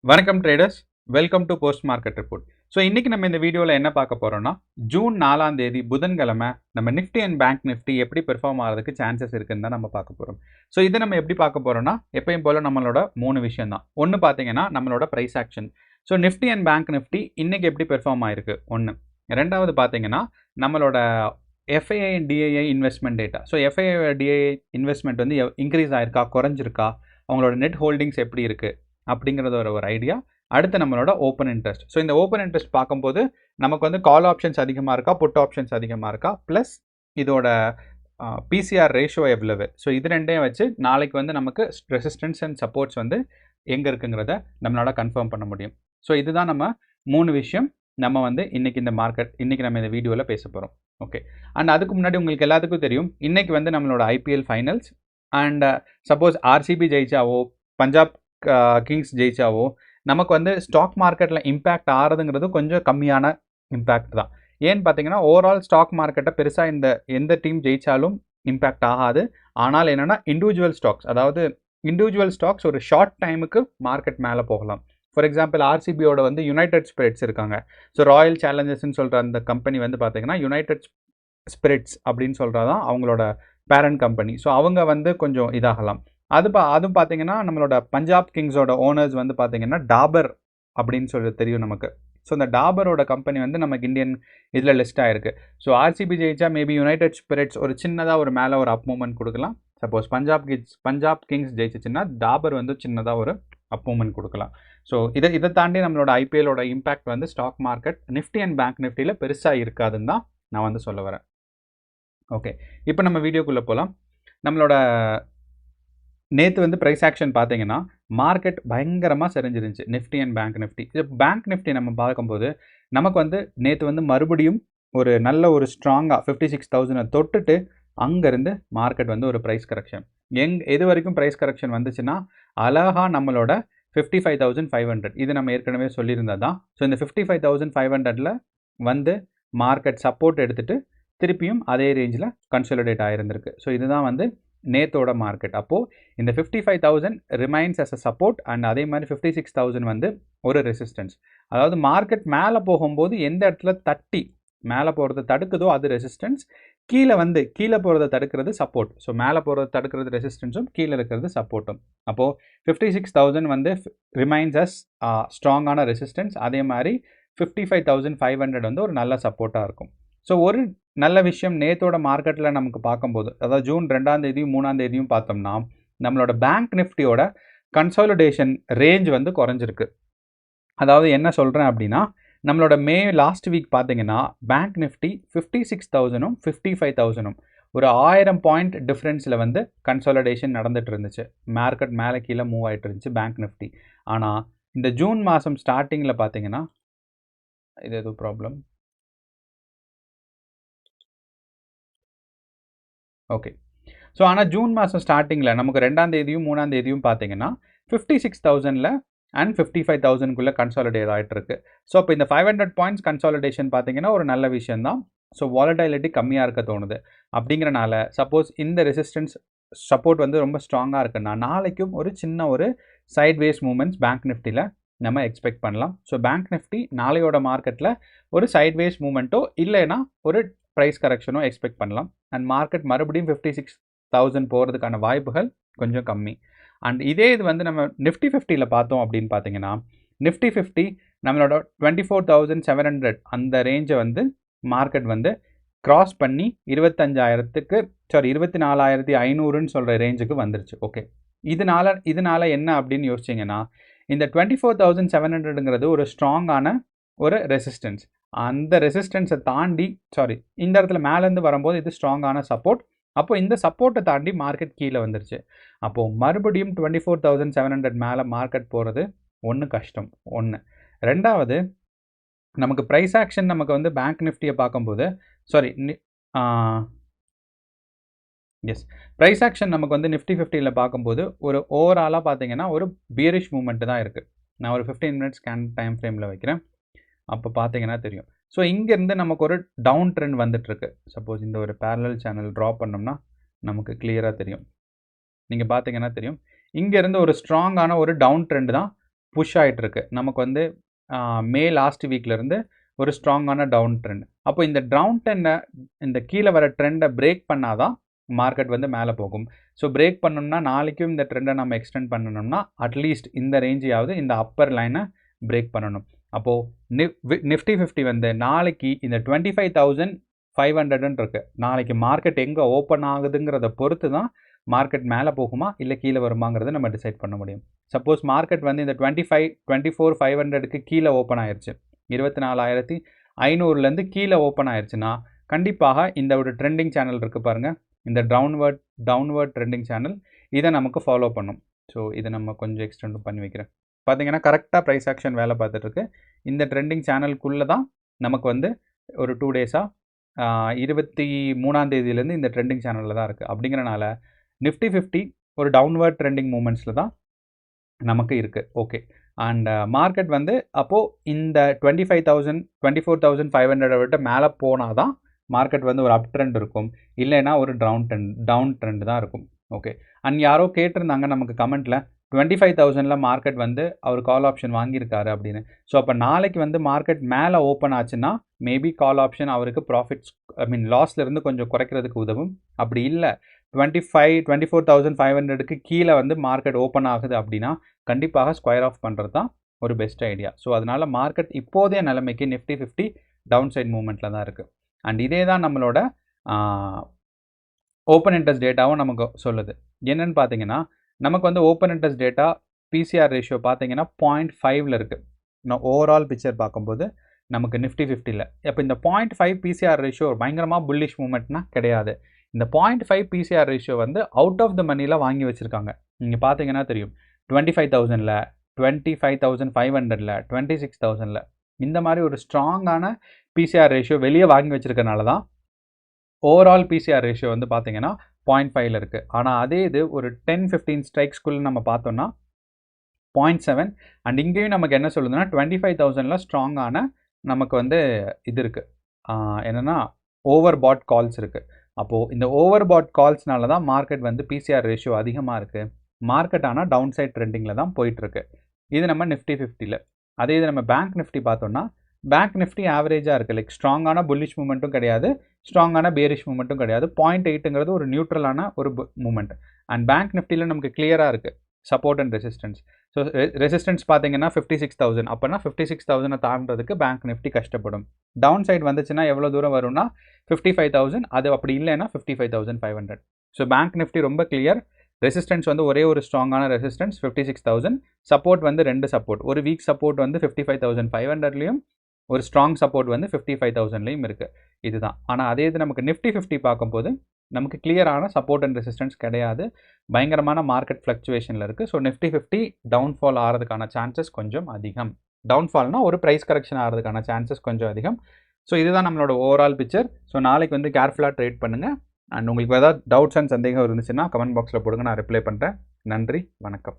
வணக்கம் traders, welcome to post market report. So இன்றைக்கி நம்ம இந்த வீடியோவில் என்ன பார்க்க போகிறோம்னா, ஜூன் 4ஆம் தேதி புதன்கிழமை நம்ம நிஃப்டி அண்ட் பேங்க் நிஃப்டி எப்படி பெர்ஃபார்ம் ஆகிறதுக்கு சான்சஸ் இருக்குன்னு தான் நம்ம பார்க்க போகிறோம். ஸோ இதை நம்ம எப்படி பார்க்க போகிறோம்னா, எப்பயும் போல் நம்மளோட 3 விஷயம் தான். ஒன்று பார்த்தீங்கன்னா நம்மளோட price action. So Nifty and bank Nifty இன்றைக்கி எப்படி பெர்ஃபார்ம் ஆகிருக்கு ஒன்று. ரெண்டாவது பார்த்தீங்கன்னா நம்மளோட FII and DII investment data. So FII DII investment வந்து இன்க்ரீஸ் ஆயிருக்கா, குறைஞ்சிருக்கா, அவங்களோட நெட் ஹோல்டிங்ஸ் எப்படி இருக்குது அப்படிங்கிறது ஒரு ஐடியா. அடுத்து நம்மளோட ஓப்பன் இன்ட்ரெஸ்ட். ஸோ இந்த ஓப்பன் இன்ட்ரெஸ்ட் பார்க்கும்போது நமக்கு வந்து கால் ஆப்ஷன்ஸ் அதிகமாக இருக்கா, புட் ஆப்ஷன்ஸ் அதிகமாக இருக்கா, ப்ளஸ் இதோட பிசிஆர் ரேஷியோ எவ்வளவு. ஸோ இது ரெண்டையும் வச்சு நாளைக்கு வந்து நமக்கு ரெசிஸ்டன்ஸ் அண்ட் சப்போர்ட்ஸ் வந்து எங்கே இருக்குங்கிறத நம்மளால் கன்ஃபார்ம் பண்ண முடியும். ஸோ இதுதான் நம்ம 3 விஷயம் நம்ம வந்து இன்றைக்கி இந்த மார்க்கெட் இன்றைக்கி நம்ம இந்த வீடியோவில் பேச போகிறோம். ஓகே, அண்ட் அதுக்கு முன்னாடி உங்களுக்கு எல்லாத்துக்கும் தெரியும், இன்றைக்கி வந்து நம்மளோட IPL finals. And suppose RCB ஜெயிச்சாவோ, பஞ்சாப் கிங்ஸ் ஜெயிச்சாவோ நமக்கு வந்து ஸ்டாக் மார்க்கெட்டில் இம்பேக்ட் ஆகிறதுங்கிறது கொஞ்சம் கம்மியான இம்பேக்ட் தான். ஏன்னு பார்த்தீங்கன்னா ஓவரால் ஸ்டாக் மார்க்கெட்டை பெருசாக எந்த டீம் ஜெயித்தாலும் இம்பேக்ட் ஆகாது. ஆனால் என்னென்னா இண்டிவிஜுவல் ஸ்டாக்ஸ், அதாவது இண்டிவிஜுவல் ஸ்டாக்ஸ் ஒரு ஷார்ட் டைமுக்கு மார்க்கெட் மேலே போகலாம். ஃபார் எக்ஸாம்பிள் ஆர்சிபியோட வந்து யுனைடெட் ஸ்பிரிட்ஸ் இருக்காங்க. ஸோ ராயல் சேலஞ்சர்ஸ்ன்னு சொல்கிற அந்த கம்பெனி வந்து பார்த்தீங்கன்னா யுனைடெட் ஸ்பிரிட்ஸ் அப்படின்னு சொல்கிறதான் அவங்களோட பேரண்ட் கம்பெனி. ஸோ அவங்க வந்து கொஞ்சம் இதாகலாம். அதுவும் பார்த்தீங்கன்னா நம்மளோட பஞ்சாப் கிங்ஸோட ஓனர்ஸ் வந்து பார்த்தீங்கன்னா டாபர் அப்படின்னு சொல்லி தெரியும் நமக்கு. ஸோ இந்த டாபரோட கம்பெனி வந்து நமக்கு இந்தியன் இதில் லிஸ்ட் ஆகிருக்கு. ஸோ ஆர்சிபி ஜெயிச்சா மேபி யுனைடெட் ஸ்பிரிட்ஸ் ஒரு சின்னதாக ஒரு மேலே ஒரு அப் மூமெண்ட் கொடுக்கலாம். சப்போஸ் பஞ்சாப் கிங்ஸ் ஜெயிச்சிச்சுன்னா டாபர் வந்து சின்னதாக ஒரு அப் மூமெண்ட் கொடுக்கலாம். ஸோ இதை தாண்டி நம்மளோட ஐபிஎலோட இம்பாக்ட் வந்து stock market Nifty and bank நிஃப்டியில் பெருசாக இருக்காதுன்னு தான் நான் வந்து சொல்ல வரேன். ஓகே, இப்போ நம்ம வீடியோக்குள்ளே போகலாம். நம்மளோட நேற்று வந்து ப்ரைஸ் ஆக்ஷன் பார்த்தீங்கன்னா மார்க்கெட் பயங்கரமாக சரிஞ்சிருந்துச்சு நிஃப்டி அண்ட் பேங்க் நிஃப்டி. இது பேங்க் நிஃப்டி நம்ம பார்க்கும்போது நமக்கு வந்து நேற்று வந்து மறுபடியும் ஒரு நல்ல ஒரு ஸ்ட்ராங்காக 56,000 தொட்டுட்டு அங்கேருந்து மார்க்கெட் வந்து ஒரு ப்ரைஸ் கரெக்ஷன். எது வரைக்கும் ப்ரைஸ் கரெக்ஷன் வந்துச்சுன்னா அழகாக நம்மளோட 55,500 இது நம்ம ஏற்கனவே சொல்லியிருந்தது தான். ஸோ இந்த 55,500ல் வந்து மார்க்கெட் சப்போர்ட் எடுத்துகிட்டு திருப்பியும் அதே ரேஞ்சில் கன்சாலிடேட் ஆகிருந்திருக்கு. ஸோ இதுதான் வந்து நேத்தோட மார்க்கெட். அப்போது இந்த 55,000 remains as a support and அதே மாதிரி 56,000 வந்து ஒரு ரெசிஸ்டன்ஸ். அதாவது மார்க்கெட் மேலே போகும்போது எந்த இடத்துல தட்டி மேலே போகிறத தடுக்குதோ அது ரெசிஸ்டன்ஸ், கீழே போகிறத தடுக்கிறது சப்போர்ட். ஸோ மேலே போகிறத தடுக்கிறது ரெசிஸ்டன்ஸும் கீழே இருக்கிறது சப்போர்ட்டும். அப்போது 56,000 வந்து ரிமைன்ஸ் அஸ் ஸ்ட்ராங்கான ரெசிஸ்டன்ஸ். அதே மாதிரி 55,500 வந்து ஒரு நல்ல சப்போர்ட்டாக இருக்கும். ஸோ ஒரு நல்ல விஷயம் நேத்தோட மார்க்கெட்டில் நமக்கு பார்க்கும்போது, அதாவது ஜூன் 2ஆம் தேதியும் 3ஆம் தேதியும் பார்த்தோம்னா நம்மளோட பேங்க் நிஃப்டியோட கன்சாலிடேஷன் ரேஞ்ச் வந்து குறைஞ்சிருக்கு. அதாவது என்ன சொல்கிறேன் அப்படின்னா, நம்மளோட மே லாஸ்ட் வீக் பார்த்தீங்கன்னா பேங்க் நிஃப்டி 56,000ம் 55,000ம் ஒரு 1000 பாயிண்ட் டிஃப்ரென்ஸில் வந்து கன்சாலிடேஷன் நடந்துட்டு இருந்துச்சு. மார்க்கெட் மேலே கீழே மூவ் ஆகிட்டு இருந்துச்சு பேங்க் நிஃப்டி. ஆனால் இந்த ஜூன் மாதம் ஸ்டார்டிங்கில் பார்த்தீங்கன்னா இது ஏதோ ப்ராப்ளம். ஓகே, ஸோ ஆனால் ஜூன் மாதம் ஸ்டார்டிங்கில் நமக்கு 2ஆம் தேதியும் 3ஆம் தேதியும் பார்த்தீங்கன்னா 56,000ல் அண்ட் 55,000க்குள்ளே கன்சாலிடேட் ஆகிட்டு இருக்கு. ஸோ அப்போ இந்த 500 பாயிண்ட்ஸ் கன்சாலிடேஷன் பார்த்தீங்கன்னா ஒரு நல்ல விஷயந்தான். ஸோ வாலடைலிட்டி கம்மியாக இருக்க தோணுது. அப்படிங்கிறனால சப்போஸ் இந்த ரெசிஸ்டன்ஸ் சப்போர்ட் வந்து ரொம்ப ஸ்ட்ராங்காக இருக்குன்னா நாளைக்கும் ஒரு சின்ன ஒரு சைட்வேஸ் மூமெண்ட்ஸ் பேங்க் நிஃப்டியில் நம்ம எக்ஸ்பெக்ட் பண்ணலாம். ஸோ பேங்க் நிஃப்டி நாளையோட மார்க்கெட்டில் ஒரு சைட்வேஸ் மூமெண்ட்டோ இல்லைன்னா ஒரு ப்ரைஸ் கரெக்ஷனோ எக்ஸ்பெக்ட் பண்ணலாம். அண்ட் மார்க்கெட் மறுபடியும் 56,000 போகிறதுக்கான வாய்ப்புகள் கொஞ்சம் கம்மி. அண்ட் இதே இது வந்து நம்ம நிஃப்டி 50ல் பார்த்தோம் அப்படின்னு பார்த்தீங்கன்னா நிஃப்டி 50 நம்மளோட 24,700 அந்த ரேஞ்சை வந்து மார்க்கெட் வந்து கிராஸ் பண்ணி 24,500ன்னு சொல்கிற ரேஞ்சுக்கு வந்துருச்சு. ஓகே, இதனால என்ன அப்படின்னு யோசிச்சிங்கன்னா, இந்த 24,700ங்கிறது ஒரு ஸ்ட்ராங்கான ஒரு ரெசிஸ்டன்ஸ். அந்த ரெசிஸ்டன்ஸை தாண்டி இந்த இடத்துல மேலேருந்து வரும்போது இது ஸ்ட்ராங்கான சப்போர்ட். அப்போ இந்த சப்போர்ட்டை தாண்டி மார்க்கெட் கீழே வந்துருச்சு. அப்போது மறுபடியும் 24,700 மேலே மார்க்கெட் போகிறது கஷ்டம். ரெண்டாவது, நமக்கு ப்ரைஸ் ஆக்ஷன் நமக்கு வந்து பேங்க் நிஃப்டியை பார்க்கும்போது ப்ரைஸ் ஆக்ஷன் நமக்கு வந்து நிஃப்டி 50ல் பார்க்கும்போது ஒரு ஓவராலாக பார்த்தீங்கன்னா ஒரு பியரிஷ் மூமெண்ட்டு தான் இருக்குது. நான் ஒரு 15 மினிட்ஸ் டைம் ஃப்ரேமில் வைக்கிறேன். அப்போ பார்த்தீங்கன்னா தெரியும். ஸோ இங்கேருந்து நமக்கு ஒரு டவுன் ட்ரெண்ட் வந்துட்டுருக்கு. சப்போஸ் இந்த ஒரு பேரலல் சேனல் ட்ரா பண்ணோம்னா நமக்கு கிளியராக தெரியும். நீங்கள் பார்த்தீங்கன்னா தெரியும், இங்கேருந்து ஒரு ஸ்ட்ராங்கான ஒரு டவுன் ட்ரெண்ட் தான் புஷ் ஆகிட்டு இருக்கு. நமக்கு வந்து மே லாஸ்ட் வீக்லேருந்து ஒரு ஸ்ட்ராங்கான டவுன் ட்ரெண்ட். அப்போ இந்த டவுன் ட்ரெண்டை, இந்த கீழே வர ட்ரெண்டை பிரேக் பண்ணாதான் மார்க்கெட் வந்து மேலே போகும். ஸோ பிரேக் பண்ணணும்னா நாளைக்கும் இந்த ட்ரெண்டை நம்ம எக்ஸ்டெண்ட் பண்ணணும்னா அட்லீஸ்ட் இந்த ரேஞ்சையாவது, இந்த அப்பர் லைனை பிரேக் பண்ணணும். அப்போது நிஃப்டி 50 வந்து நாளைக்கு இந்த 25,500 இருக்குது. நாளைக்கு மார்க்கெட் எங்கே ஓப்பன் ஆகுதுங்கிறத பொறுத்து தான் மார்க்கெட் மேலே போகுமா இல்லை கீழே வருமாங்கிறத நம்ம டிசைட் பண்ண முடியும். சப்போஸ் மார்க்கெட் வந்து இந்த 24,500க்கு கீழே ஓப்பன் ஆயிடுச்சு, 24,500லேருந்து கீழே ஓப்பன் ஆயிடுச்சுன்னா கண்டிப்பாக இந்த ஒரு ட்ரெண்டிங் சேனல் இருக்குது பாருங்கள், இந்த டவுன்வர்ட் ட்ரெண்டிங் சேனல், இதை நமக்கு ஃபாலோ பண்ணும். ஸோ இதை நம்ம கொஞ்சம் எக்ஸ்டெண்ட் பண்ணி வைக்கிறேன். பார்த்தீங்கன்னா கரெக்டாக ப்ரைஸ் ஆக்ஷன் வேலை பார்த்துட்ருக்கு. இந்த ட்ரெண்டிங் சேனலுக்குள்ளே தான் நமக்கு வந்து ஒரு 2 டேஸாக 23ஆம் தேதியிலேருந்து இந்த ட்ரெண்டிங் சேனலில் தான் இருக்குது. அப்படிங்கிறனால நிஃப்டி 50 ஒரு டவுன்வர்ட் ட்ரெண்டிங் மூமெண்ட்ஸில் தான் நமக்கு இருக்குது. ஓகே, அண்ட் மார்க்கெட் வந்து அப்போது இந்த 25,000 24,500 விட்டு மேலே போனால் தான் மார்க்கெட் வந்து ஒரு அப் ட்ரெண்ட் இருக்கும், இல்லைன்னா ஒரு டவுன் ட்ரெண்ட் தான் இருக்கும். ஓகே, அண்ட் யாரோ கேட்டிருந்தாங்க நமக்கு கமெண்ட்டில் 25,000ல் மார்க்கெட் வந்து அவர் கால் ஆப்ஷன் வாங்கியிருக்காரு அப்படின்னு. ஸோ அப்போ நாளைக்கு வந்து மார்க்கெட் மேலே ஓப்பன் ஆச்சுன்னா மேபி கால் ஆப்ஷன் அவருக்கு ப்ராஃபிட்ஸ் லாஸ்லேருந்து கொஞ்சம் குறைக்கிறதுக்கு உதவும். அப்படி இல்லை 24,500க்கு கீழே வந்து மார்க்கெட் ஓப்பன் ஆகுது அப்படின்னா கண்டிப்பாக ஸ்கொயர் ஆஃப் பண்ணுறது தான் ஒரு பெஸ்ட் ஐடியா. ஸோ அதனால் மார்க்கெட் இப்போதைய நிலைமைக்கு நிஃப்டி 50 டவுன் சைட் மூமெண்ட்டில் தான் இருக்குது. அண்ட் இதே தான் நம்மளோட ஓப்பன் இன்ட்ரெஸ்ட் டேட்டாவும் நமக்கு சொல்லுது. என்னென்னு பார்த்தீங்கன்னா நமக்கு வந்து open interest data PCR ratio பார்த்தீங்கன்னா 0.5ல் இருக்குது. நான் ஓவரால் பிக்சர் பார்க்கும்போது நமக்கு நிஃப்டி 50ல் அப்போ இந்த 0.5 பிசிஆர் ரேஷியோ பயங்கரமாக புல்லிஷ் மூமெண்ட்னா கிடையாது. இந்த 0.5 பிசிஆர் ரேஷியோ வந்து அவுட் ஆஃப் த மணியில் வாங்கி வச்சுருக்காங்க. நீங்கள் பார்த்தீங்கன்னா தெரியும், 25,000ல், 25,500ல், 26,000ல் இந்த மாதிரி ஒரு ஸ்ட்ராங்கான பிசிஆர் ரேஷியோ வெளியே வாங்கி வச்சுருக்கனால தான் ஓவரால் பிசிஆர் ரேஷியோ வந்து பார்த்தீங்கன்னா 0.5ல் இருக்குது. ஆனால் அதே இது ஒரு 10-15 ஸ்ட்ரைக்ஸ்குள்ளே நம்ம பார்த்தோன்னா 0.7. அண்ட் இங்கேயும் நமக்கு என்ன சொல்லுதுன்னா 25,000ல் ஸ்ட்ராங்கான நமக்கு வந்து இது இருக்குது, என்னென்னா ஓவர் பாட் கால்ஸ் இருக்குது. அப்போது இந்த ஓவர் பாட் கால்ஸ்னால தான் மார்க்கெட் வந்து பிசிஆர் ரேஷியோ அதிகமாக இருக்குது. மார்க்கெட் ஆனால் டவுன் சைட் ட்ரெண்டிங்கில் தான் போயிட்டுருக்கு. இது நம்ம நிஃப்டி 50ல். அதே இது நம்ம பேங்க் நிஃப்டி பார்த்தோன்னா பேங்க் நிஃப்டி ஆவரேஜாக இருக்குது. லைக் ஸ்ட்ராங்கான புல்லிஷ் மூமெண்ட்டும் கிடையாது, ஸ்ட்ராங்கான பேரிஷ் மூமெண்ட்டும் கிடையாது. 0.8ங்கிறது ஒரு நியூட்ரலான ஒரு மூமெண்ட். அண்ட் பேங்க் நிஃப்டியில் நமக்கு கிளியராக இருக்குது support and resistance. So resistance பார்த்தீங்கன்னா 56,000. அப்போனா 56,000 தாண்டதுக்கு பேங்க் நிஃப்டி கஷ்டப்படும். டவுன் சைட் வந்துச்சுன்னா எவ்வளோ தூரம் வரும்னா 55,000. அது அப்படி இல்லைன்னா 55,500. ஸோ பேங்க் நிஃப்டி ரொம்ப கிளியர். ரெசிஸ்டன்ஸ் வந்து ஒரே ஒரு ஸ்ட்ராங்கான ரெசிஸ்டன்ஸ் 56,000. சப்போர்ட் வந்து 2 சப்போர்ட், ஒரு வீக் சப்போர்ட் வந்து 55,500லையும், ஒரு ஸ்ட்ராங் சப்போர்ட் வந்து 55,000லையும் இருக்குது. இதுதான். ஆனால் அதே இது நமக்கு நிஃப்டி 50 பார்க்கும்போது நமக்கு கிளியரான சப்போர்ட் அண்ட் ரெசிஸ்டன்ஸ் கிடையாது, பயங்கரமான மார்க்கெட் ஃப்ளக்சுவேஷனில் இருக்குது. ஸோ நிஃப்டி 50 டவுன்ஃபால் ஆகிறதுக்கான சான்சஸ் கொஞ்சம் அதிகம். டவுன்ஃபால்னால் ஒரு ப்ரைஸ் கரெக்ஷன் ஆகிறதுக்கான சான்சஸ் கொஞ்சம் அதிகம். ஸோ இதுதான் நம்மளோட ஓவரால் பிக்சர். ஸோ நாளைக்கு வந்து கேர்ஃபுல்லாக ட்ரேட் பண்ணுங்கள். அண்ட் உங்களுக்கு ஏதாவது டவுட்ஸ் அண்ட் சந்தேகம் இருந்துச்சுன்னா கமெண்ட் பாக்ஸில் போடுங்க, நான் ரிப்ளை பண்ணுறேன். நன்றி, வணக்கம்.